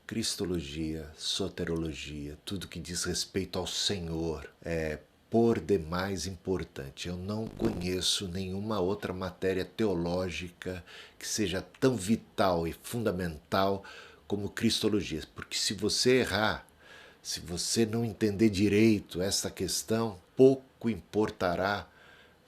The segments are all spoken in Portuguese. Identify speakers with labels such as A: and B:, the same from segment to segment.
A: cristologia, soterologia, tudo que diz respeito ao Senhor é por demais importante. Eu não conheço nenhuma outra matéria teológica que seja tão vital e fundamental como cristologia, porque se você errar, se você não entender direito essa questão, pouco importará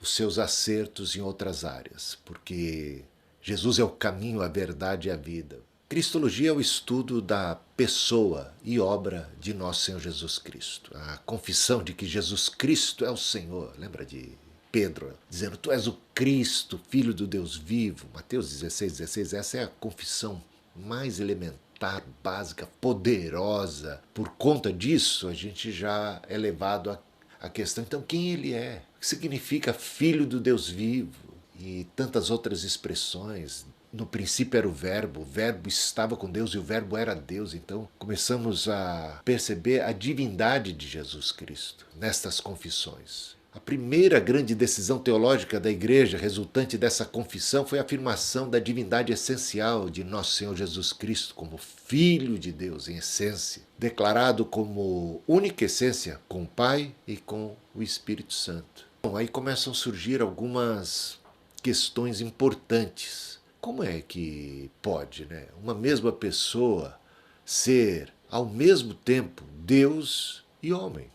A: os seus acertos em outras áreas, porque Jesus é o caminho, a verdade e a vida. Cristologia é o estudo da pessoa e obra de nosso Senhor Jesus Cristo. A confissão de que Jesus Cristo é o Senhor. Lembra de Pedro dizendo: Tu és o Cristo, Filho do Deus vivo. Mateus 16,16. Essa é a confissão mais elementar, básica, poderosa. Por conta disso, a gente já é levado à questão: então, quem ele é? O que significa Filho do Deus vivo? E tantas outras expressões. No princípio era o verbo estava com Deus e o verbo era Deus. Então começamos a perceber a divindade de Jesus Cristo nestas confissões. A primeira grande decisão teológica da igreja resultante dessa confissão foi a afirmação da divindade essencial de nosso Senhor Jesus Cristo como Filho de Deus em essência, declarado como única essência com o Pai e com o Espírito Santo. Bom, aí começam a surgir algumas questões importantes. Como é que pode, né, uma mesma pessoa ser ao mesmo tempo Deus e homem?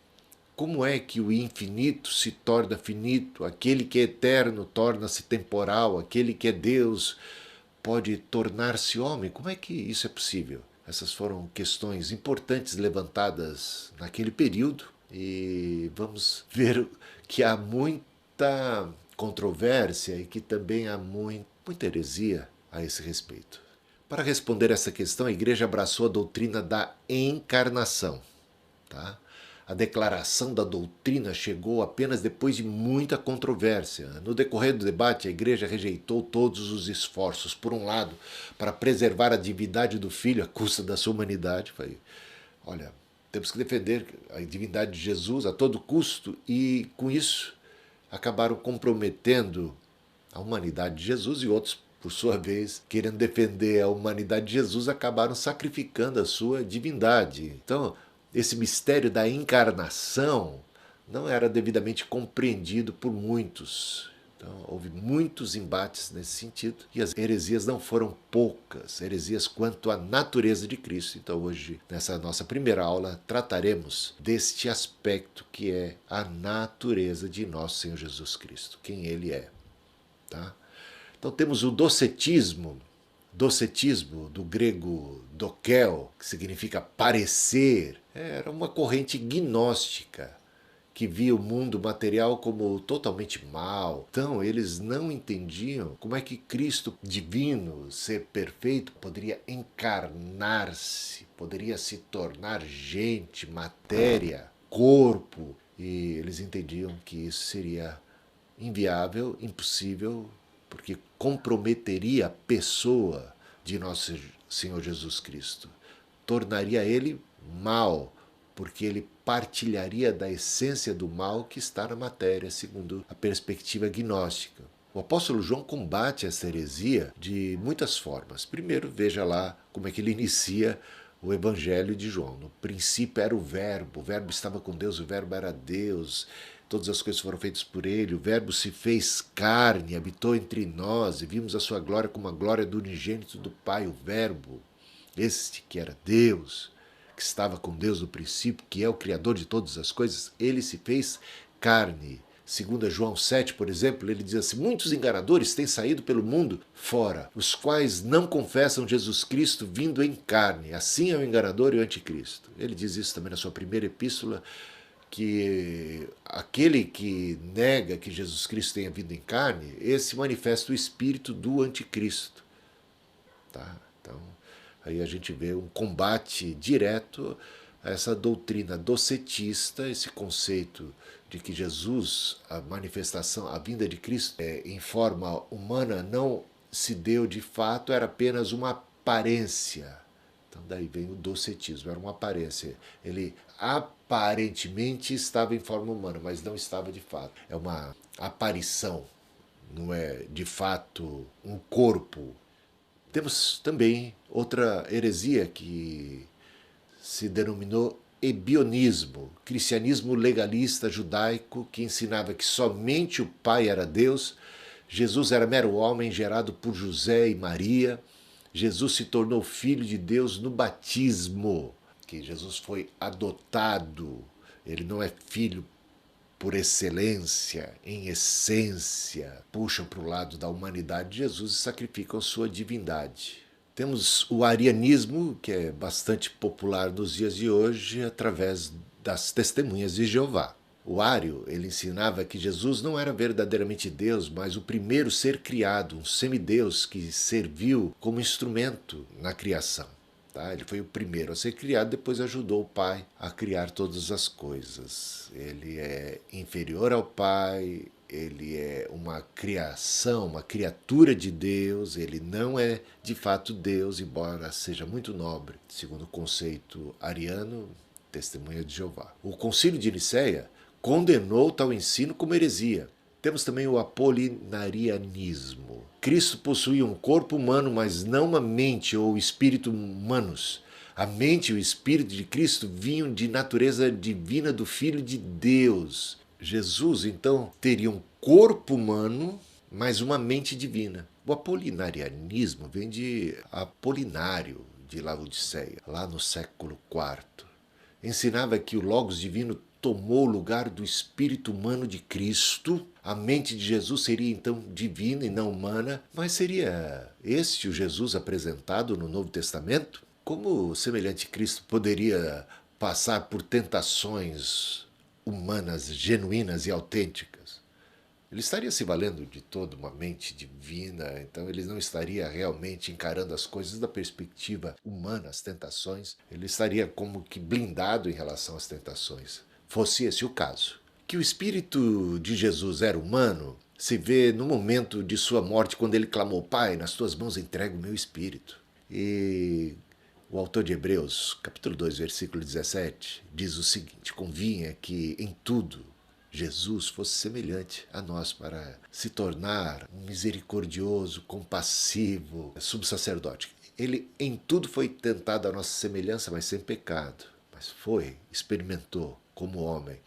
A: Como é que o infinito se torna finito? Aquele que é eterno torna-se temporal? Aquele que é Deus pode tornar-se homem? Como é que isso é possível? Essas foram questões importantes levantadas naquele período e vamos ver que há muita controvérsia e que também há muita heresia a esse respeito. Para responder essa questão, a igreja abraçou a doutrina da encarnação. Tá? A declaração da doutrina chegou apenas depois de muita controvérsia. No decorrer do debate, a igreja rejeitou todos os esforços, por um lado, para preservar a divindade do Filho à custa da sua humanidade. Foi, olha, temos que defender a divindade de Jesus a todo custo e, com isso, acabaram comprometendo a humanidade de Jesus e outros, por sua vez, querendo defender a humanidade de Jesus, acabaram sacrificando a sua divindade. Então, esse mistério da encarnação não era devidamente compreendido por muitos. Então, houve muitos embates nesse sentido e as heresias não foram poucas, heresias quanto à natureza de Cristo. Então hoje, nessa nossa primeira aula, trataremos deste aspecto que é a natureza de nosso Senhor Jesus Cristo, quem ele é. Tá? Então temos o docetismo do grego dokel, que significa parecer. Era uma corrente gnóstica que via o mundo material como totalmente mal. Então, eles não entendiam como é que Cristo divino, ser perfeito, poderia encarnar-se, poderia se tornar gente, matéria, corpo. E eles entendiam que isso seria inviável, impossível, porque comprometeria a pessoa de nosso Senhor Jesus Cristo. Tornaria ele mal, porque ele partilharia da essência do mal que está na matéria, segundo a perspectiva gnóstica. O apóstolo João combate essa heresia de muitas formas. Primeiro, veja lá como é que ele inicia o Evangelho de João. No princípio era o verbo estava com Deus, o verbo era Deus, todas as coisas foram feitas por ele, o verbo se fez carne, habitou entre nós, e vimos a sua glória como a glória do unigênito do Pai, o verbo, este que era Deus, que estava com Deus no princípio, que é o Criador de todas as coisas, ele se fez carne. Segundo João 7, por exemplo, ele diz assim: muitos enganadores têm saído pelo mundo fora, os quais não confessam Jesus Cristo vindo em carne. Assim é o enganador e o anticristo. Ele diz isso também na sua primeira epístola, que aquele que nega que Jesus Cristo tenha vindo em carne, esse manifesta o espírito do anticristo. Tá? Então, aí a gente vê um combate direto a essa doutrina docetista, esse conceito de que Jesus, a manifestação, a vinda de Cristo em forma humana não se deu de fato, era apenas uma aparência. Então daí vem o docetismo, era uma aparência. Ele aparentemente estava em forma humana, mas não estava de fato. É uma aparição, não é de fato um corpo. Temos também outra heresia que se denominou ebionismo, cristianismo legalista judaico que ensinava que somente o Pai era Deus, Jesus era mero homem gerado por José e Maria, Jesus se tornou filho de Deus no batismo, que Jesus foi adotado, ele não é filho por excelência, em essência, puxa para o lado da humanidade de Jesus e sacrifica a sua divindade. Temos o arianismo, que é bastante popular nos dias de hoje, através das testemunhas de Jeová. O Ário, ele ensinava que Jesus não era verdadeiramente Deus, mas o primeiro ser criado, um semideus que serviu como instrumento na criação. Tá? Ele foi o primeiro a ser criado, depois ajudou o Pai a criar todas as coisas. Ele é inferior ao Pai, ele é uma criação, uma criatura de Deus, ele não é de fato Deus, embora seja muito nobre, segundo o conceito ariano, testemunha de Jeová. O Concílio de Nicéia condenou tal ensino como heresia. Temos também o apolinarianismo. Cristo possuía um corpo humano, mas não uma mente ou espírito humanos. A mente e o espírito de Cristo vinham de natureza divina do Filho de Deus. Jesus, então, teria um corpo humano, mas uma mente divina. O apolinarianismo vem de Apolinário, de Laodiceia, lá no século IV. Ensinava que o Logos divino tomou o lugar do espírito humano de Cristo. A mente de Jesus seria então divina e não humana, mas seria este o Jesus apresentado no Novo Testamento? Como semelhante Cristo poderia passar por tentações humanas, genuínas e autênticas? Ele estaria se valendo de toda uma mente divina, então ele não estaria realmente encarando as coisas da perspectiva humana, as tentações. Ele estaria como que blindado em relação às tentações. Fosse esse o caso. Que o espírito de Jesus era humano se vê no momento de sua morte, quando ele clamou: Pai, nas tuas mãos entrego o meu espírito. E o autor de Hebreus, capítulo 2, versículo 17, diz o seguinte: convinha que em tudo Jesus fosse semelhante a nós para se tornar um misericordioso, compassivo subsacerdote. Ele em tudo foi tentado à nossa semelhança, mas sem pecado. Mas experimentou como homem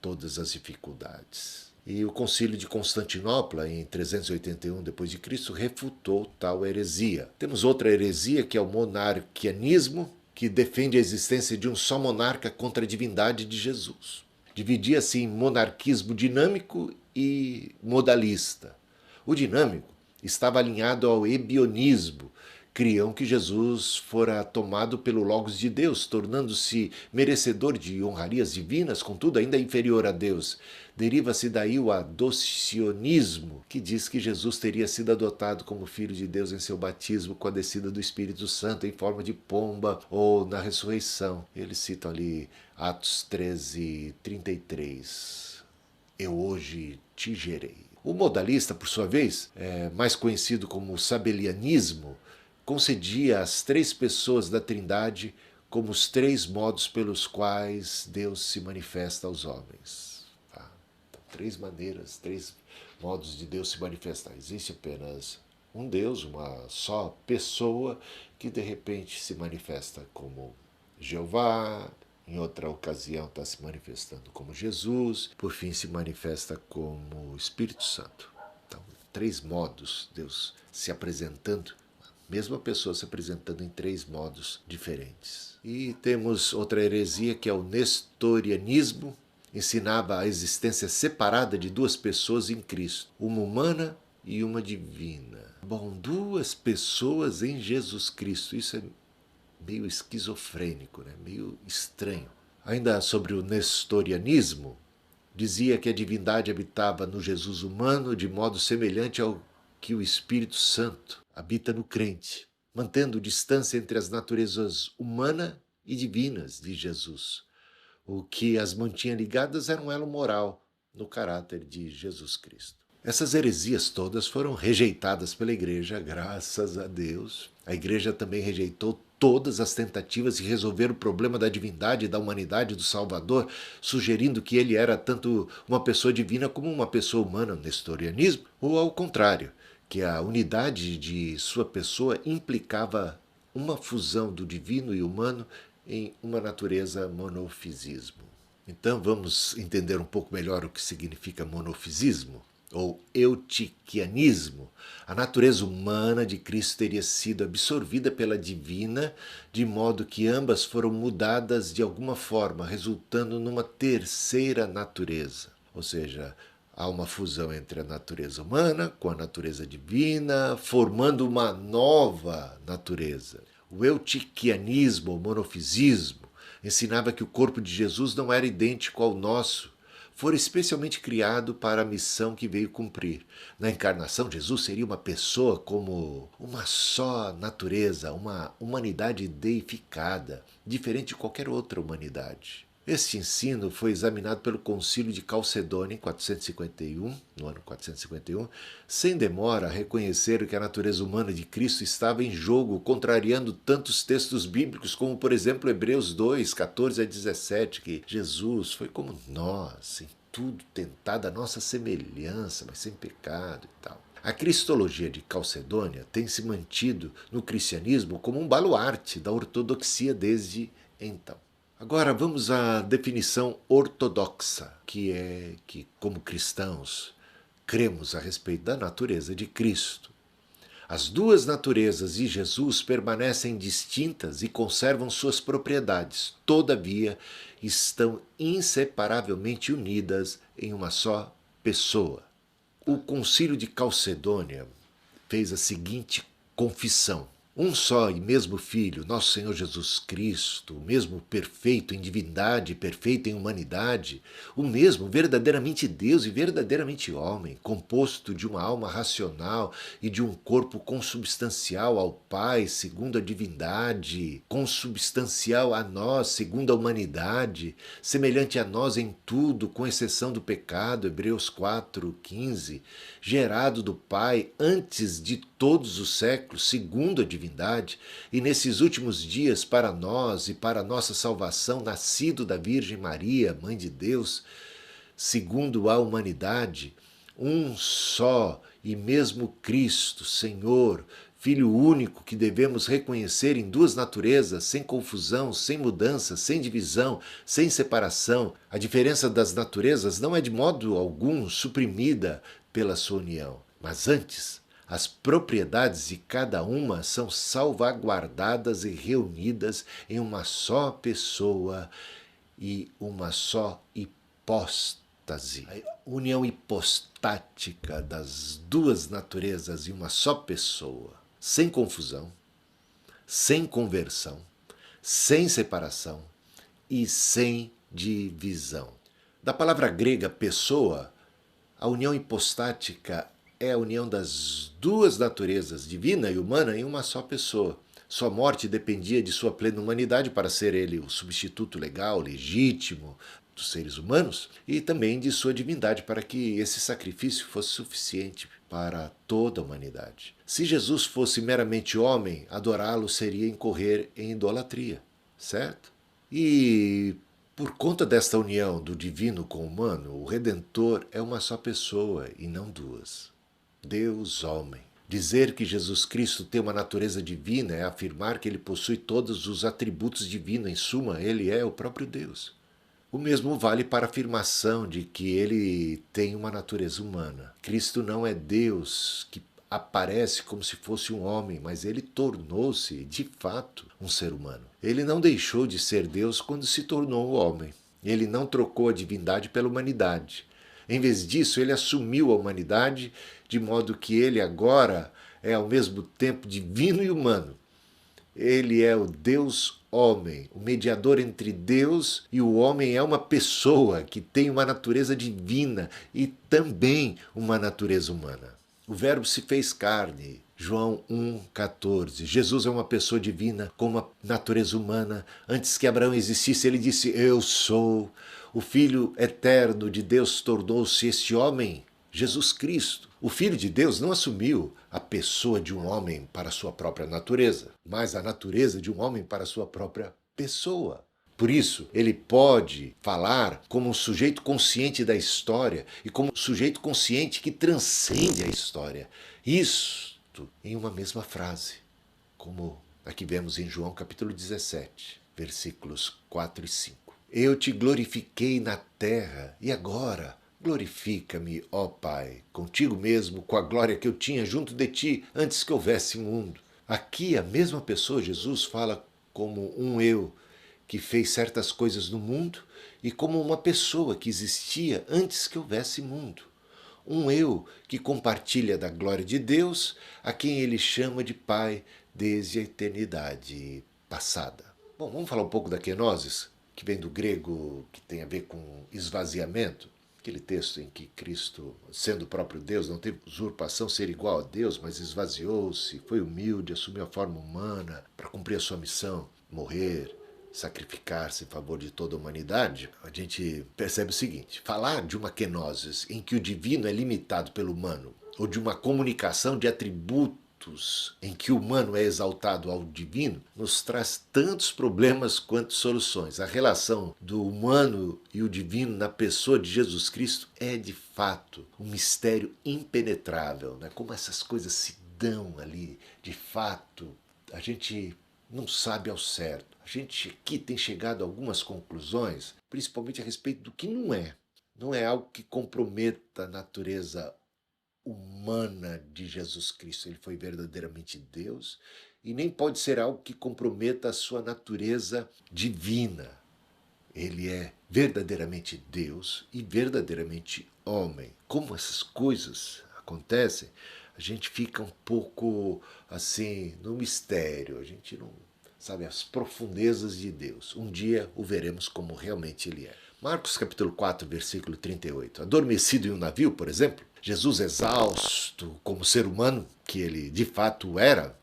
A: todas as dificuldades. E o Concílio de Constantinopla, em 381 d.C., refutou tal heresia. Temos outra heresia, que é o monarquianismo, que defende a existência de um só monarca contra a divindade de Jesus. Dividia-se em monarquismo dinâmico e modalista. O dinâmico estava alinhado ao ebionismo, criam que Jesus fora tomado pelo Logos de Deus, tornando-se merecedor de honrarias divinas, contudo ainda inferior a Deus. Deriva-se daí o adocionismo, que diz que Jesus teria sido adotado como filho de Deus em seu batismo com a descida do Espírito Santo em forma de pomba ou na ressurreição. Eles citam ali Atos 13:33. Eu hoje te gerei. O modalista, por sua vez, mais conhecido como sabelianismo, concedia às três pessoas da Trindade como os três modos pelos quais Deus se manifesta aos homens. Tá? Então, três maneiras, três modos de Deus se manifestar. Existe apenas um Deus, uma só pessoa, que de repente se manifesta como Jeová, em outra ocasião está se manifestando como Jesus, por fim se manifesta como Espírito Santo. Então, três modos, Deus se apresentando, mesma pessoa se apresentando em três modos diferentes. E temos outra heresia, que é o nestorianismo, ensinava a existência separada de duas pessoas em Cristo, uma humana e uma divina. Bom, duas pessoas em Jesus Cristo, isso é meio esquizofrênico, né? Meio estranho. Ainda sobre o nestorianismo, dizia que a divindade habitava no Jesus humano de modo semelhante ao que o Espírito Santo habita no crente, mantendo distância entre as naturezas humana e divinas de Jesus. O que as mantinha ligadas era um elo moral no caráter de Jesus Cristo. Essas heresias todas foram rejeitadas pela Igreja, graças a Deus. A Igreja também rejeitou todas as tentativas de resolver o problema da divindade e da humanidade do Salvador, sugerindo que ele era tanto uma pessoa divina como uma pessoa humana, no nestorianismo, ou ao contrário, que a unidade de sua pessoa implicava uma fusão do divino e humano em uma natureza monofisismo. Então vamos entender um pouco melhor o que significa monofisismo, ou eutiquianismo. A natureza humana de Cristo teria sido absorvida pela divina, de modo que ambas foram mudadas de alguma forma, resultando numa terceira natureza. Ou seja, há uma fusão entre a natureza humana com a natureza divina, formando uma nova natureza. O eutiquianismo, ou monofisismo, ensinava que o corpo de Jesus não era idêntico ao nosso, fora especialmente criado para a missão que veio cumprir. Na encarnação, Jesus seria uma pessoa como uma só natureza, uma humanidade deificada, diferente de qualquer outra humanidade. Este ensino foi examinado pelo Concílio de Calcedônia em 451, no ano 451, sem demora reconheceram que a natureza humana de Cristo estava em jogo, contrariando tantos textos bíblicos como, por exemplo, Hebreus 2, 14 a 17, que Jesus foi como nós, em tudo tentado à nossa semelhança, mas sem pecado e tal. A cristologia de Calcedônia tem se mantido no cristianismo como um baluarte da ortodoxia desde então. Agora vamos à definição ortodoxa, que é que, como cristãos, cremos a respeito da natureza de Cristo. As duas naturezas de Jesus permanecem distintas e conservam suas propriedades, todavia estão inseparavelmente unidas em uma só pessoa. O Concílio de Calcedônia fez a seguinte confissão: um só e mesmo Filho, nosso Senhor Jesus Cristo, o mesmo perfeito em divindade e perfeito em humanidade, o mesmo verdadeiramente Deus e verdadeiramente homem, composto de uma alma racional e de um corpo consubstancial ao Pai, segundo a divindade, consubstancial a nós, segundo a humanidade, semelhante a nós em tudo, com exceção do pecado, Hebreus 4:15, gerado do Pai antes de todos os séculos, segundo a divindade, e nesses últimos dias para nós e para nossa salvação, nascido da Virgem Maria, Mãe de Deus, segundo a humanidade, um só e mesmo Cristo, Senhor, Filho único que devemos reconhecer em duas naturezas, sem confusão, sem mudança, sem divisão, sem separação. A diferença das naturezas não é de modo algum suprimida pela sua união, mas antes, as propriedades de cada uma são salvaguardadas e reunidas em uma só pessoa e uma só hipóstase. A união hipostática das duas naturezas em uma só pessoa, sem confusão, sem conversão, sem separação e sem divisão. Da palavra grega pessoa, a união hipostática é a união das duas naturezas, divina e humana, em uma só pessoa. Sua morte dependia de sua plena humanidade para ser ele o substituto legal, legítimo dos seres humanos, e também de sua divindade para que esse sacrifício fosse suficiente para toda a humanidade. Se Jesus fosse meramente homem, adorá-lo seria incorrer em idolatria, certo? E por conta desta união do divino com o humano, o Redentor é uma só pessoa e não duas. Deus, homem. Dizer que Jesus Cristo tem uma natureza divina é afirmar que ele possui todos os atributos divinos. Em suma, ele é o próprio Deus. O mesmo vale para a afirmação de que ele tem uma natureza humana. Cristo não é Deus que aparece como se fosse um homem, mas ele tornou-se, de fato, um ser humano. Ele não deixou de ser Deus quando se tornou um homem. Ele não trocou a divindade pela humanidade. Em vez disso, ele assumiu a humanidade, de modo que ele agora é ao mesmo tempo divino e humano. Ele é o Deus homem, o mediador entre Deus e o homem é uma pessoa que tem uma natureza divina e também uma natureza humana. O Verbo se fez carne, João 1,14. Jesus é uma pessoa divina com uma natureza humana. Antes que Abraão existisse, ele disse, eu sou. O Filho eterno de Deus tornou-se este homem, Jesus Cristo. O Filho de Deus não assumiu a pessoa de um homem para a sua própria natureza, mas a natureza de um homem para a sua própria pessoa. Por isso, ele pode falar como um sujeito consciente da história e como um sujeito consciente que transcende a história. Isto em uma mesma frase, como aqui vemos em João capítulo 17. versículos 4 e 5. Eu te glorifiquei na terra, e agora glorifica-me, ó Pai, contigo mesmo, com a glória que eu tinha junto de ti antes que houvesse mundo. Aqui a mesma pessoa, Jesus, fala como um eu que fez certas coisas no mundo e como uma pessoa que existia antes que houvesse mundo. Um eu que compartilha da glória de Deus, a quem ele chama de Pai desde a eternidade passada. Bom, vamos falar um pouco da kenosis, que vem do grego, que tem a ver com esvaziamento. Aquele texto em que Cristo, sendo o próprio Deus, não teve usurpação ser igual a Deus, mas esvaziou-se, foi humilde, assumiu a forma humana para cumprir a sua missão, morrer, sacrificar-se em favor de toda a humanidade. A gente percebe o seguinte: falar de uma kenosis em que o divino é limitado pelo humano, ou de uma comunicação de atributos em que o humano é exaltado ao divino, nos traz tantos problemas quanto soluções. A relação do humano e o divino na pessoa de Jesus Cristo é, de fato, um mistério impenetrável, né? Como essas coisas se dão ali, de fato, a gente não sabe ao certo. A gente aqui tem chegado a algumas conclusões, principalmente a respeito do que não é. Não é algo que comprometa a natureza humana de Jesus Cristo. Ele foi verdadeiramente Deus e nem pode ser algo que comprometa a sua natureza divina. Ele é verdadeiramente Deus e verdadeiramente homem. Como essas coisas acontecem, a gente fica um pouco assim no mistério. A gente não sabe as profundezas de Deus. Um dia o veremos como realmente ele é. Marcos capítulo 4, versículo 38. Adormecido em um navio, por exemplo, Jesus exausto como ser humano, que ele de fato era,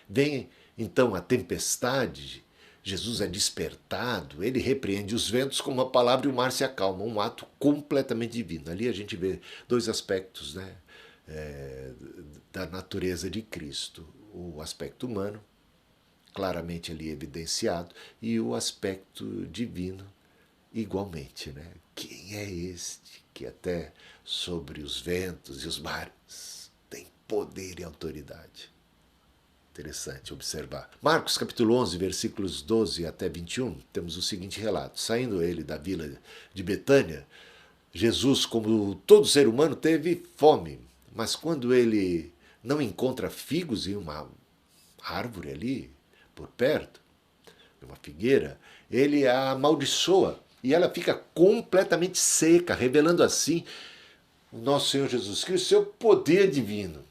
A: vem então a tempestade, Jesus é despertado, ele repreende os ventos com uma palavra e o mar se acalma, um ato completamente divino. Ali a gente vê dois aspectos, né, da natureza de Cristo. O aspecto humano, claramente ali evidenciado, e o aspecto divino, igualmente, né? Quem é este que até sobre os ventos e os mares tem poder e autoridade? Interessante observar. Marcos capítulo 11, versículos 12 até 21, temos o seguinte relato. Saindo ele da vila de Betânia, Jesus, como todo ser humano, teve fome. Mas quando ele não encontra figos em uma árvore ali, por perto, uma figueira, ele a amaldiçoa e ela fica completamente seca, revelando assim o nosso Senhor Jesus Cristo, seu poder divino.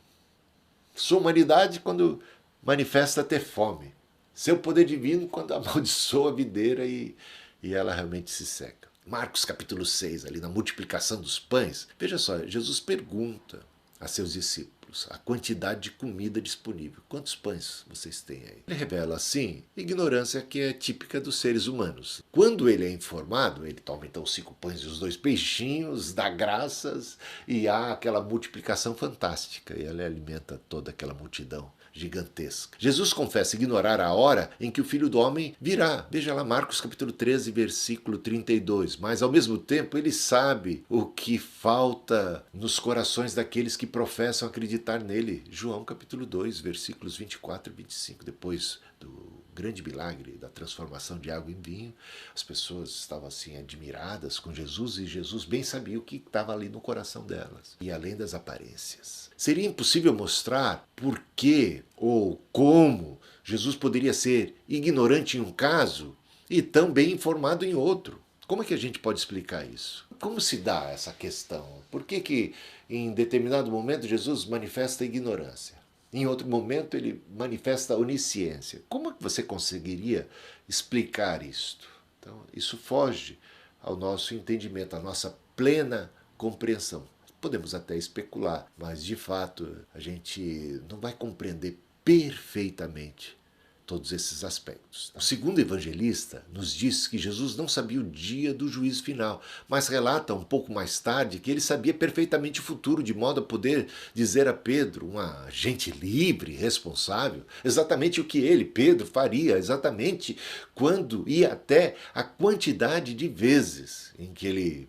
A: Sua humanidade quando manifesta ter fome. Seu poder divino quando amaldiçoa a videira e ela realmente se seca. Marcos capítulo 6, ali na multiplicação dos pães, veja só, Jesus pergunta a seus discípulos a quantidade de comida disponível. Quantos pães vocês têm aí? Ele revela, assim, ignorância que é típica dos seres humanos. Quando ele é informado, ele toma então 5 pães e os 2 peixinhos, dá graças e há aquela multiplicação fantástica. E ele alimenta toda aquela multidão gigantesca. Jesus confessa ignorar a hora em que o Filho do Homem virá. Veja lá Marcos capítulo 13, versículo 32. Mas ao mesmo tempo ele sabe o que falta nos corações daqueles que professam acreditar nele. João capítulo 2, versículos 24 e 25. Depois do grande milagre da transformação de água em vinho, as pessoas estavam assim admiradas com Jesus e Jesus bem sabia o que estava ali no coração delas. E além das aparências, seria impossível mostrar por que ou como Jesus poderia ser ignorante em um caso e tão bem informado em outro. Como é que a gente pode explicar isso? Como se dá essa questão? Por que em determinado momento Jesus manifesta ignorância? Em outro momento ele manifesta onisciência. Como é que você conseguiria explicar isto? Então, isso foge ao nosso entendimento, à nossa plena compreensão. Podemos até especular, mas de fato a gente não vai compreender perfeitamente todos esses aspectos. O segundo evangelista nos diz que Jesus não sabia o dia do juízo final, mas relata um pouco mais tarde que ele sabia perfeitamente o futuro, de modo a poder dizer a Pedro, um agente livre, responsável, exatamente o que ele, Pedro, faria, exatamente quando e até a quantidade de vezes em que ele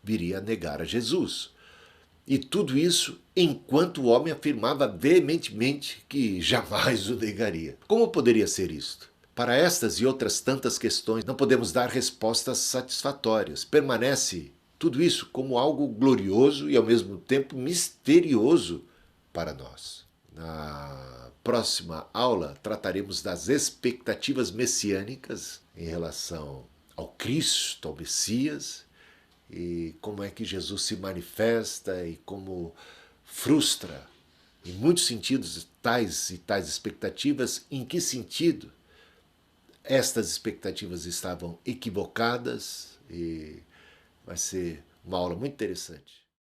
A: viria a negar a Jesus. E tudo isso enquanto o homem afirmava veementemente que jamais o negaria. Como poderia ser isto? Para estas e outras tantas questões, não podemos dar respostas satisfatórias. Permanece tudo isso como algo glorioso e ao mesmo tempo misterioso para nós. Na próxima aula trataremos das expectativas messiânicas em relação ao Cristo, ao Messias, e como é que Jesus se manifesta e como frustra, em muitos sentidos, tais e tais expectativas. Em que sentido estas expectativas estavam equivocadas? E vai ser uma aula muito interessante.